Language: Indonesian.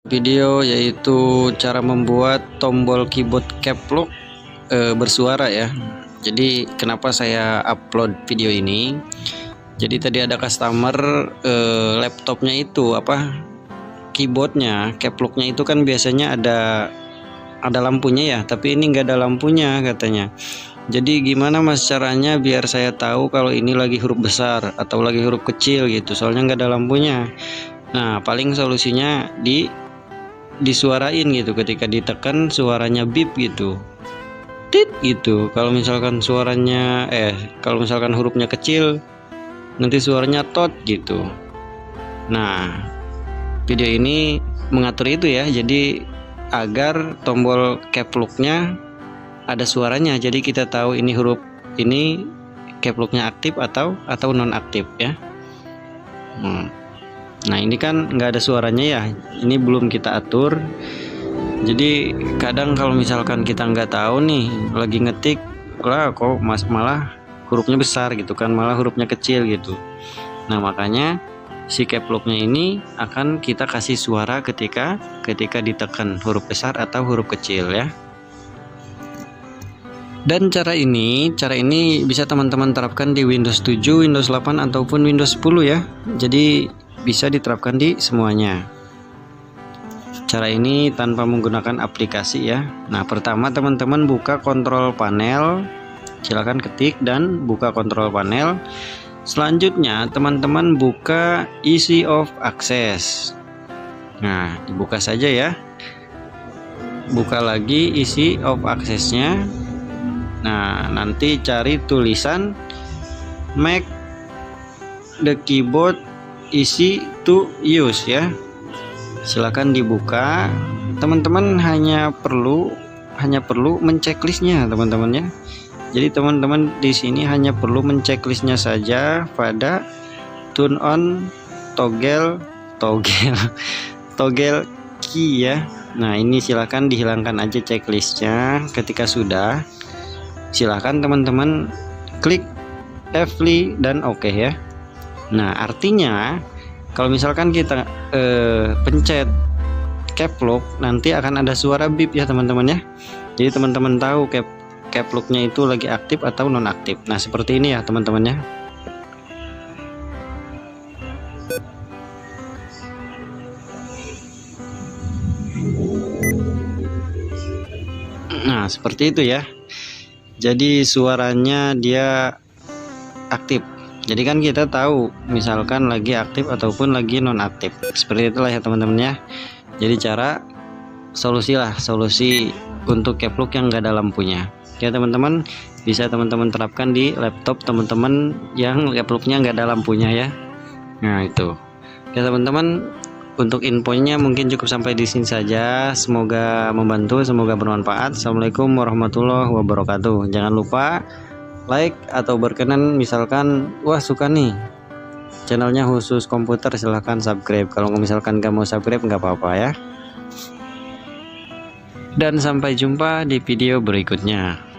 Video yaitu cara membuat tombol keyboard caps lock bersuara ya. Jadi kenapa saya upload video ini? Jadi tadi ada customer laptopnya itu keyboardnya caps locknya itu kan biasanya ada lampunya ya, tapi ini nggak ada lampunya katanya. Jadi gimana mas caranya biar saya tahu kalau ini lagi huruf besar atau lagi huruf kecil gitu, soalnya nggak ada lampunya. Nah paling solusinya disuarain gitu, ketika ditekan suaranya beep gitu, tit gitu. Kalau misalkan hurufnya kecil nanti suaranya tot gitu. Nah video ini mengatur itu ya, jadi agar tombol caps lock-nya ada suaranya, jadi kita tahu ini huruf ini caps lock-nya aktif atau non aktif ya. Nah ini kan nggak ada suaranya ya, ini belum kita atur. Jadi kadang kalau misalkan kita nggak tahu nih lagi ngetik lah kok malah hurufnya besar gitu kan, malah hurufnya kecil gitu. Nah makanya si caps lock-nya ini akan kita kasih suara ketika ditekan huruf besar atau huruf kecil ya. Dan cara ini bisa teman-teman terapkan di Windows 7, Windows 8 ataupun Windows 10 ya. Jadi bisa diterapkan di semuanya. Cara ini tanpa menggunakan aplikasi ya. Nah pertama teman-teman buka kontrol panel, silakan ketik dan buka kontrol panel. Selanjutnya teman-teman buka easy of access. Nah dibuka saja ya, buka lagi easy of access-nya. Nah nanti cari tulisan make the keyboard easy to use ya, silakan dibuka. Teman-teman hanya perlu menceklisnya teman-teman ya. Jadi teman-teman di sini hanya perlu menceklisnya saja pada turn on toggle key ya. Nah ini silakan dihilangkan aja checklistnya. Ketika sudah, silakan teman-teman klik F5 dan OK ya. Nah artinya kalau misalkan kita pencet caps lock nanti akan ada suara beep ya teman-teman ya. Jadi teman-teman tahu caps lock-nya itu lagi aktif atau non aktif. Nah seperti ini ya teman-teman ya. Nah seperti itu ya. Jadi suaranya dia aktif. Jadi kan kita tahu misalkan lagi aktif ataupun lagi non aktif. Seperti itulah ya teman-teman ya. Jadi solusi untuk caps lock yang enggak ada lampunya. Ya teman-teman, bisa teman-teman terapkan di laptop teman-teman yang caps lock-nya enggak ada lampunya ya. Nah itu. Ya teman-teman, untuk infonya mungkin cukup sampai di sini saja. Semoga membantu, semoga bermanfaat. Assalamualaikum warahmatullahi wabarakatuh. Jangan lupa like atau berkenan, misalkan wah suka nih channelnya khusus komputer, silahkan subscribe. Kalau misalkan gak mau subscribe nggak apa-apa ya. Dan sampai jumpa di video berikutnya.